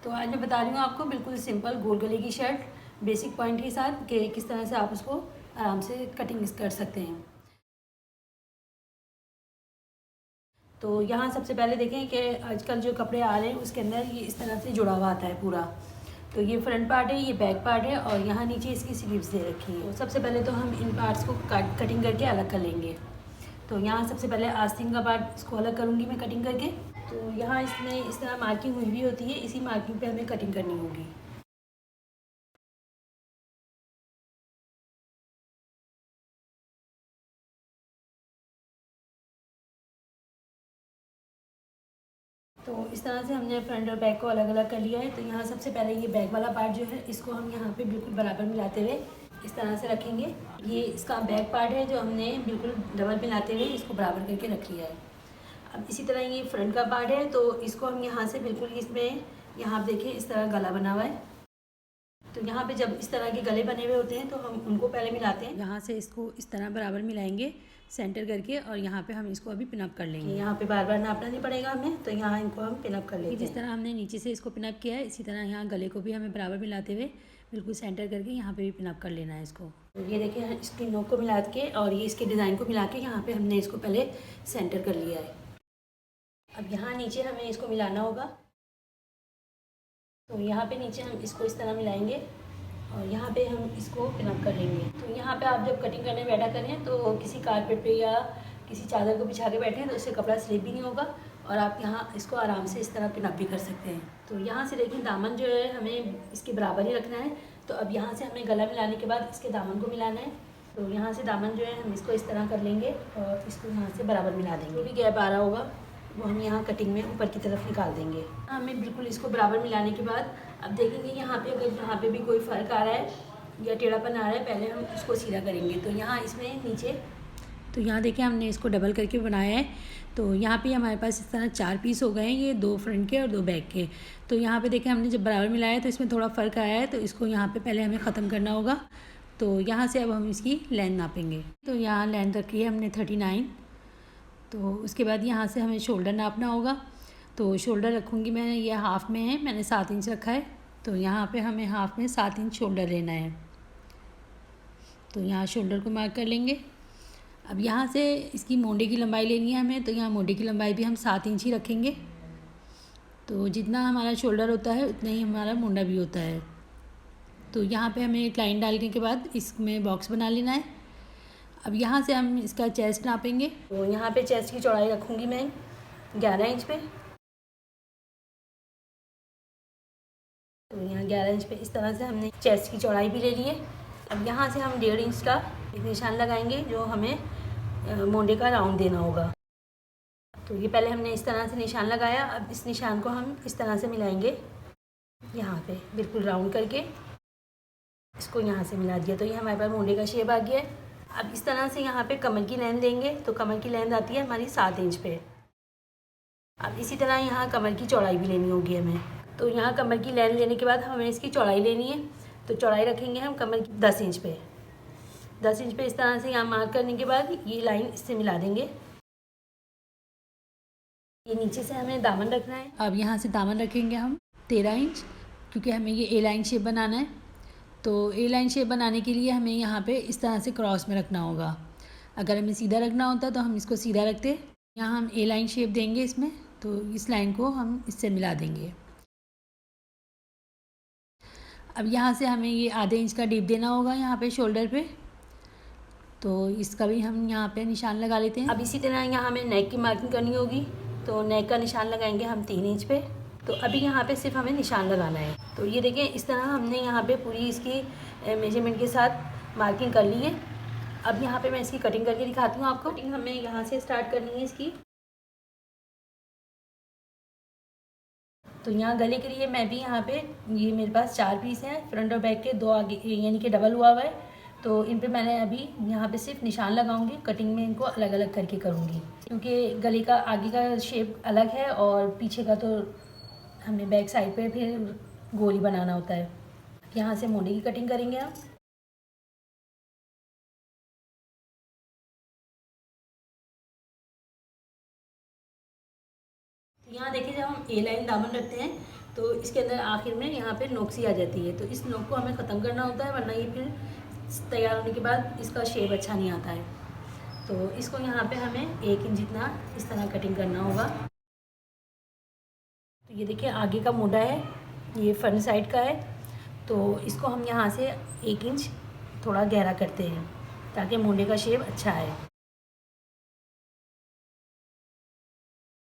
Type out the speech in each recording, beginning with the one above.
तो आज मैं बता रही हूँ आपको बिल्कुल सिंपल गोल गले की शर्ट बेसिक पॉइंट के साथ कि किस तरह से आप उसको आराम से कटिंग कर सकते हैं। तो यहाँ सबसे पहले देखें कि आजकल जो कपड़े आ रहे हैं उसके अंदर ये इस तरह से जुड़ा हुआ आता है पूरा। तो ये फ्रंट पार्ट है, ये बैक पार्ट है और यहाँ नीचे इसकी स्लीव्स दे रखी है। तो सबसे पहले तो हम इन पार्ट्स को कटिंग करके अलग कर लेंगे। तो यहाँ सबसे पहले आस्तीन का पार्ट इसको अलग करूँगी मैं कटिंग करके। तो यहाँ इसमें इस तरह मार्किंग हुई भी होती है, इसी मार्किंग पे हमें कटिंग करनी होगी। तो इस तरह से हमने फ्रंट और बैक को अलग अलग कर लिया है। तो यहाँ सबसे पहले ये बैक वाला पार्ट जो है इसको हम यहाँ पे बिल्कुल बराबर मिलाते हुए इस तरह से रखेंगे। ये इसका बैक पार्ट है जो हमने बिल्कुल डबल मिलाते हुए इसको बराबर करके रख लिया है। अब इसी तरह ये फ्रंट का पार्ट है तो इसको हम यहाँ से बिल्कुल इसमें यहाँ देखिए इस तरह गला बना हुआ है। तो यहाँ पे जब इस तरह के गले बने हुए होते हैं तो हम उनको पहले मिलाते हैं। यहाँ से इसको इस तरह बराबर मिलाएंगे सेंटर करके और यहाँ पे हम इसको अभी पिनअप कर लेंगे। यहाँ पे बार बार नापना नहीं पड़ेगा हमें, तो यहाँ इनको हम पिनअप कर लेते हैं। जिस तरह हमने नीचे से इसको पिनअप किया है इसी तरह यहाँ गले को भी हमें बराबर मिलाते हुए बिल्कुल सेंटर करके यहाँ पे भी पिनअप कर लेना है इसको। तो ये देखिए इसकी नोक को मिला के और ये इसके डिज़ाइन को मिला के यहाँ पे हमने इसको पहले सेंटर कर लिया है। अब यहाँ नीचे हमें इसको मिलाना होगा। तो यहाँ पे नीचे हम इसको इस तरह मिलाएंगे और यहाँ पे हम इसको पिनअप कर लेंगे। तो यहाँ पे आप जब कटिंग करने बैठा करें तो किसी कारपेट पे या किसी चादर को बिछा के बैठें तो उससे कपड़ा स्लिप भी नहीं होगा और आप यहाँ इसको आराम से इस तरह पिनअप भी कर सकते हैं। तो यहाँ से देखिए दामन जो है हमें इसके बराबर ही रखना है। तो अब यहाँ से हमें गला मिलाने के बाद इसके दामन को मिलाना है। तो यहाँ से दामन जो है हम इसको इस तरह कर लेंगे और इसको यहाँ से बराबर मिला देंगे। जो भी गैप आ रहा होगा वो हम यहाँ कटिंग में ऊपर की तरफ निकाल देंगे। हमें बिल्कुल इसको बराबर मिलाने के बाद अब देखेंगे यहाँ पे अगर यहाँ पे भी कोई फ़र्क आ रहा है या टेढ़ापन आ रहा है पहले हम उसको सीधा करेंगे। तो यहाँ इसमें नीचे तो यहाँ देखिए हमने इसको डबल करके बनाया है। तो यहाँ पे हमारे पास इस तरह 4 पीस हो गए हैं, ये 2 फ्रंट के और 2 बैक के। तो यहाँ पे देखिए हमने जब बराबर मिलाया तो इसमें थोड़ा फ़र्क आया है तो इसको यहाँ पे पहले हमें ख़त्म करना होगा। तो यहाँ से अब हम इसकी लेंथ नापेंगे। तो यहाँ लेंथ रखी है हमने 39। तो उसके बाद यहाँ से हमें शोल्डर नापना होगा। तो शोल्डर रखूँगी मैं, ये हाफ़ में है, मैंने 7 इंच रखा है। तो यहाँ पे हमें हाफ़ में 7 इंच शोल्डर लेना है। तो यहाँ शोल्डर को मार्क कर लेंगे। अब यहाँ से इसकी मोंडे की लंबाई लेनी है हमें। तो यहाँ मोंडे की लंबाई भी हम 7 इंच ही रखेंगे। तो जितना हमारा शोल्डर होता है उतना ही हमारा मोंडा भी होता है। तो यहाँ पे हमें एक लाइन डालने के बाद इसमें बॉक्स बना लेना है। अब यहाँ से हम इसका चेस्ट नापेंगे। तो यहाँ पे चेस्ट की चौड़ाई रखूँगी मैं 11 इंच पे। तो यहाँ 11 इंच पे इस तरह से हमने चेस्ट की चौड़ाई भी ले ली है। अब यहाँ से हम 1.5 इंच का एक निशान लगाएंगे जो हमें मोंडे का राउंड देना होगा। तो ये पहले हमने इस तरह से निशान लगाया। अब इस निशान को हम इस तरह से मिलाएंगे यहाँ पे बिल्कुल राउंड करके इसको यहाँ से मिला दिया। तो ये हमारे पास मोंडे का शेप आ गया है। अब इस तरह से यहाँ पे कमर की लेंथ देंगे। तो कमर की लेंथ आती है हमारी 7 इंच पे। अब इसी तरह यहाँ कमर की चौड़ाई भी लेनी होगी हमें। तो यहाँ कमर की लेंथ लेने के बाद हमें इसकी चौड़ाई लेनी है। तो चौड़ाई रखेंगे हम कमर की 10 इंच पे। 10 इंच पे इस तरह से यहाँ मार्क करने के बाद ये लाइन इससे मिला देंगे। ये नीचे से हमें दामन रखना है। अब यहाँ से दामन रखेंगे हम 13 इंच, क्योंकि हमें ये ए लाइन शेप बनाना है। तो ए लाइन शेप बनाने के लिए हमें यहाँ पे इस तरह से क्रॉस में रखना होगा। अगर हमें सीधा रखना होता तो हम इसको सीधा रखते। यहाँ हम ए लाइन शेप देंगे इसमें। तो इस लाइन को हम इससे मिला देंगे। अब यहाँ से हमें ये आधे इंच का डिप देना होगा यहाँ पे शोल्डर पे। तो इसका भी हम यहाँ पे निशान लगा लेते हैं। अब इसी तरह यहाँ हमें नेक की मार्किंग करनी होगी। तो नेक का निशान लगाएंगे हम 3 इंच पे। तो अभी यहाँ पे सिर्फ हमें निशान लगाना है। तो ये देखें इस तरह हमने यहाँ पे पूरी इसकी मेजरमेंट के साथ मार्किंग कर ली है। अब यहाँ पे मैं इसकी कटिंग करके दिखाती हूँ आपको। कटिंग हमें यहाँ से स्टार्ट करनी है इसकी। तो यहाँ गले के लिए मैं भी यहाँ पे ये मेरे पास 4 पीस हैं, फ्रंट और बैक के 2 आगे यानी कि डबल हुआ है। तो इन पे मैंने अभी यहाँ पे सिर्फ निशान लगाऊंगी। कटिंग में इनको अलग अलग करके करूँगी क्योंकि गले का आगे का शेप अलग है और पीछे का तो हमें बैक साइड पे फिर गोली बनाना होता है। यहाँ से मोंडे की कटिंग करेंगे हम। यहाँ देखिए जब हम ए लाइन दामन रखते हैं तो इसके अंदर आखिर में यहाँ पे नोक सी आ जाती है, तो इस नोक को हमें ख़त्म करना होता है, वरना ये फिर तैयार होने के बाद इसका शेप अच्छा नहीं आता है। तो इसको यहाँ पे हमें 1 इंच जितना इस तरह कटिंग करना होगा। तो ये देखिए आगे का मोटा है, ये फ्रंट साइड का है, तो इसको हम यहाँ से 1 इंच थोड़ा गहरा करते हैं ताकि मोंडे का शेप अच्छा आए।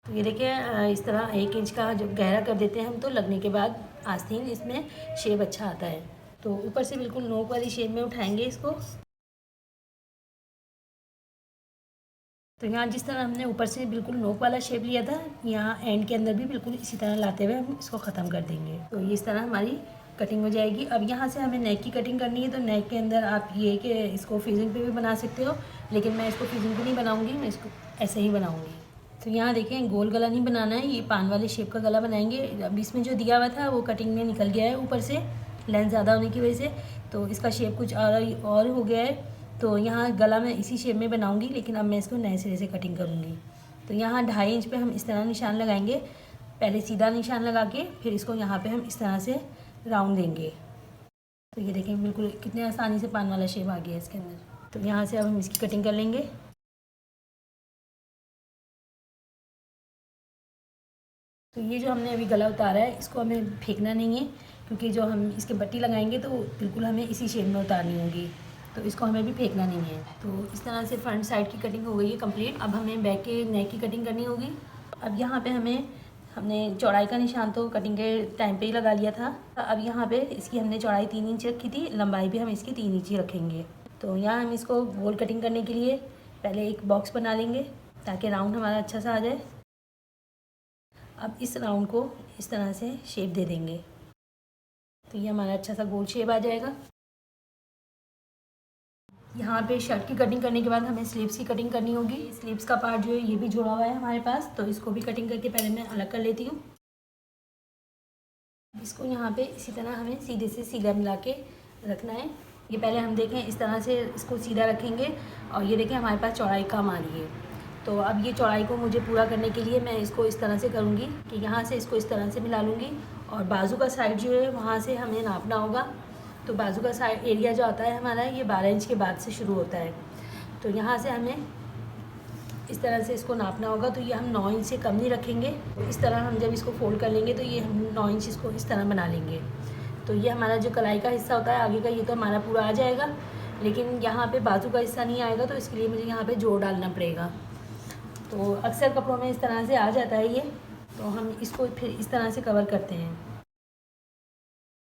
तो ये देखिए इस तरह 1 इंच का जब गहरा कर देते हैं हम, तो लगने के बाद आस्तीन इसमें शेप अच्छा आता है। तो ऊपर से बिल्कुल नोक वाली शेप में उठाएंगे इसको। तो यहाँ जिस तरह हमने ऊपर से बिल्कुल नोक वाला शेप लिया था, यहाँ एंड के अंदर भी बिल्कुल इसी तरह लाते हुए हम इसको ख़त्म कर देंगे। तो ये इस तरह हमारी कटिंग हो जाएगी। अब यहाँ से हमें नेक की कटिंग करनी है, तो नेक के अंदर आप ये कि इसको फ्रीजिंग पे भी बना सकते हो, लेकिन मैं इसको फ्रीजिंग पे नहीं बनाऊँगी, मैं इसको ऐसे ही बनाऊँगी। तो यहाँ देखें गोल गला नहीं बनाना है, ये पान वाले शेप का गला बनाएंगे। अब इसमें जो दिया हुआ था वो कटिंग में निकल गया है ऊपर से, लेंथ ज़्यादा होने की वजह से, तो इसका शेप कुछ और हो गया है। तो यहाँ गला मैं इसी शेप में बनाऊंगी, लेकिन अब मैं इसको नए सिरे से कटिंग करूँगी। तो यहाँ 2.5 इंच पे हम इस तरह निशान लगाएंगे, पहले सीधा निशान लगा के फिर इसको यहाँ पे हम इस तरह से राउंड देंगे। तो ये देखें बिल्कुल कितने आसानी से पान वाला शेप आ गया है इसके अंदर। तो यहाँ से अब हम इसकी कटिंग कर लेंगे। तो ये जो हमने अभी गला उतारा है, इसको हमें फेंकना नहीं है, क्योंकि जो हम इसके पट्टी लगाएंगे तो बिल्कुल हमें इसी शेप में उतारनी होगी, तो इसको हमें भी फेंकना नहीं है। तो इस तरह से फ्रंट साइड की कटिंग हो गई है कंप्लीट। अब हमें बैक के नेक की कटिंग करनी होगी। अब यहाँ पे हमने चौड़ाई का निशान तो कटिंग के टाइम पे ही लगा लिया था। अब यहाँ पे इसकी हमने चौड़ाई 3 इंच रखी थी, लंबाई भी हम इसकी 3 इंच ही रखेंगे। तो यहाँ हम इसको गोल कटिंग करने के लिए पहले एक बॉक्स बना लेंगे ताकि राउंड हमारा अच्छा सा आ जाए। अब इस राउंड को इस तरह से शेप दे देंगे, तो ये हमारा अच्छा सा गोल शेप आ जाएगा। यहाँ पे शर्ट की कटिंग करने के बाद हमें स्लीव्स की कटिंग करनी होगी। स्लीव्स का पार्ट जो है ये भी जुड़ा हुआ है हमारे पास, तो इसको भी कटिंग करके पहले मैं अलग कर लेती हूँ। इसको यहाँ पे इसी तरह हमें सीधे से सीधा मिला के रखना है। ये पहले हम देखें इस तरह से इसको सीधा रखेंगे, और ये देखें हमारे पास चौड़ाई कम आ रही है। तो अब ये चौड़ाई को मुझे पूरा करने के लिए मैं इसको इस तरह से करूँगी कि यहाँ से इसको इस तरह से मिला लूँगी, और बाजू का साइड जो है वहाँ से हमें नापना होगा। तो बाजू का साइड एरिया जो आता है हमारा, ये 12 इंच के बाद से शुरू होता है। तो यहाँ से हमें इस तरह से इसको नापना होगा। तो ये हम 9 इंच से कम नहीं रखेंगे। तो इस तरह हम जब इसको फोल्ड कर लेंगे तो ये हम 9 इंच इसको इस तरह बना लेंगे। तो ये हमारा जो कलाई का हिस्सा होता है आगे का, ये तो हमारा पूरा आ जाएगा, लेकिन यहाँ पे बाजू का हिस्सा नहीं आएगा, तो इसके लिए मुझे यहाँ पे जोड़ डालना पड़ेगा। तो अक्सर कपड़ों में इस तरह से आ जाता है ये, तो हम इसको फिर इस तरह से कवर करते हैं।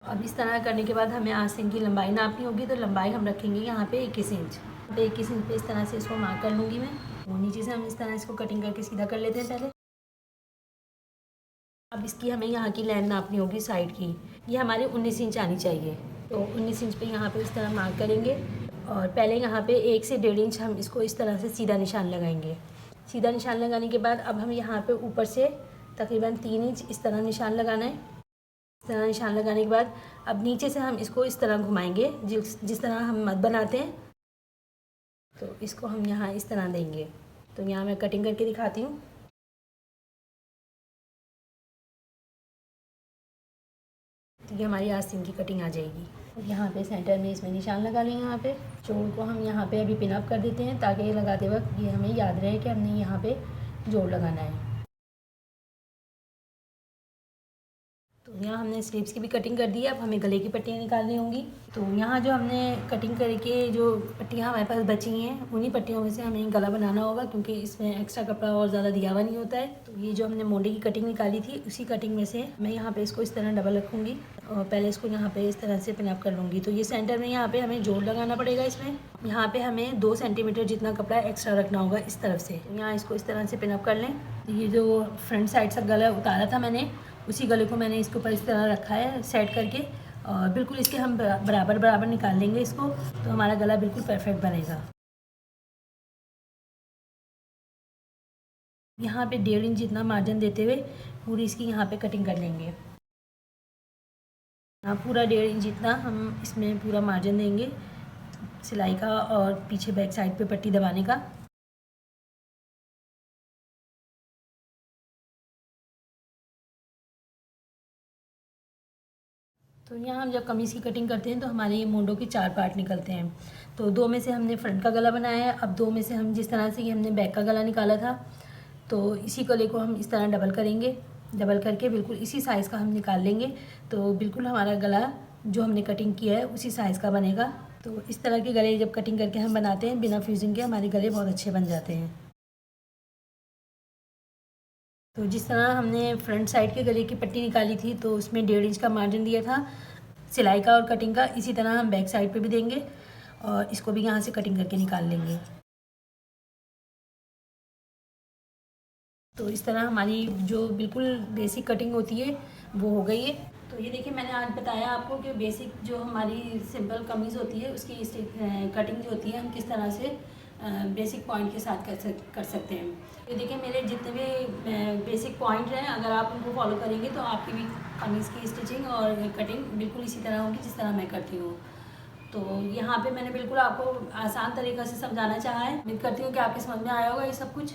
अब इस तरह करने के बाद हमें आस्तीन की लंबाई नापनी होगी। तो लंबाई हम रखेंगे यहाँ पे 21 इंच। तो 21 इंच पे इस तरह से इसको मार्क कर लूँगी मैं। और नीचे से हम इस तरह इसको कटिंग करके सीधा कर लेते हैं पहले। अब इसकी हमें यहाँ की लेंथ नापनी होगी साइड की, ये हमारे 19 इंच आनी चाहिए। तो 19 इंच पे यहाँ पे इस तरह मार्क करेंगे, और पहले यहाँ पे 1 से 1.5 इंच हम इसको इस तरह से सीधा निशान लगाएंगे। सीधा निशान लगाने के बाद अब हम यहाँ पे ऊपर से तकरीबन 3 इंच इस तरह निशान लगाना है। इस तरह निशान लगाने के बाद अब नीचे से हम इसको इस तरह घुमाएंगे, जिस तरह हम मत बनाते हैं। तो इसको हम यहाँ इस तरह देंगे। तो यहाँ मैं कटिंग करके दिखाती हूँ। तो ये हमारी आस्तीन की कटिंग आ जाएगी। यहाँ पे सेंटर में इसमें निशान लगा लें। यहाँ पे जोड़ को हम यहाँ पे अभी पिन अप कर देते हैं, ताकि ये लगाते वक्त ये हमें याद रहे कि हमने यहाँ पे जोड़ लगाना है। तो यहाँ हमने स्लीव्स की भी कटिंग कर दी है। अब हमें गले की पट्टियाँ निकालनी होंगी। तो यहाँ जो हमने कटिंग करके जो पट्टियाँ हमारे पास बची हैं, उन्हीं पट्टियों में से हमें गला बनाना होगा, क्योंकि इसमें एक्स्ट्रा कपड़ा और ज़्यादा दिया हुआ नहीं होता है। तो ये जो हमने मोंडे की कटिंग निकाली थी, उसी कटिंग में से मैं यहाँ पे इसको इस तरह डबल रखूँगी, और पहले इसको यहाँ पे इस तरह से पिनअप कर लूँगी। तो ये सेंटर में यहाँ पे हमें जोड़ लगाना पड़ेगा। इसमें यहाँ पे हमें 2 सेंटीमीटर जितना कपड़ा एक्स्ट्रा रखना होगा इस तरफ से। यहाँ इसको इस तरह से पिनअप कर लें। ये जो फ्रंट साइड से गला उतारा था मैंने, उसी गले को मैंने इसके ऊपर इस तरह रखा है सेट करके, और बिल्कुल इसके हम बराबर बराबर निकाल लेंगे इसको, तो हमारा गला बिल्कुल परफेक्ट बनेगा। यहाँ पे 1.5 इंच जितना मार्जिन देते हुए पूरी इसकी यहाँ पे कटिंग कर लेंगे। हाँ, पूरा 1.5 इंच जितना हम इसमें पूरा मार्जिन देंगे सिलाई का, और पीछे बैक साइड पे पट्टी दबाने का। तो यहाँ हम जब कमीज़ की कटिंग करते हैं तो हमारे ये मोंडो के 4 पार्ट निकलते हैं। तो 2 में से हमने फ्रंट का गला बनाया है। अब 2 में से हम जिस तरह से ये हमने बैक का गला निकाला था, तो इसी गले को हम इस तरह डबल करेंगे। डबल करके बिल्कुल इसी साइज़ का हम निकाल लेंगे, तो बिल्कुल हमारा गला जो हमने कटिंग किया है उसी साइज़ का बनेगा। तो इस तरह के गले जब कटिंग करके हम बनाते हैं बिना फ्यूजिंग के, हमारे गले बहुत अच्छे बन जाते हैं। तो जिस तरह हमने फ्रंट साइड के गले की पट्टी निकाली थी तो उसमें 1.5 इंच का मार्जिन दिया था सिलाई का और कटिंग का, इसी तरह हम बैक साइड पे भी देंगे और इसको भी यहाँ से कटिंग करके निकाल लेंगे। तो इस तरह हमारी जो बिल्कुल बेसिक कटिंग होती है वो हो गई है। तो ये देखिए, मैंने आज बताया आपको कि बेसिक जो हमारी सिंपल कमीज़ होती है उसकी कटिंग जो होती है हम किस तरह से बेसिक पॉइंट के साथ कर सकते हैं। ये देखिए, मेरे जितने भी बेसिक पॉइंट हैं, अगर आप उनको फॉलो करेंगे तो आपकी भी कमीज़ की स्टिचिंग और कटिंग बिल्कुल इसी तरह होगी जिस तरह मैं करती हूँ। तो यहाँ पे मैंने बिल्कुल आपको आसान तरीक़े से समझाना चाहा है। उम्मीद करती हूँ कि आपके समझ में आया होगा ये सब कुछ।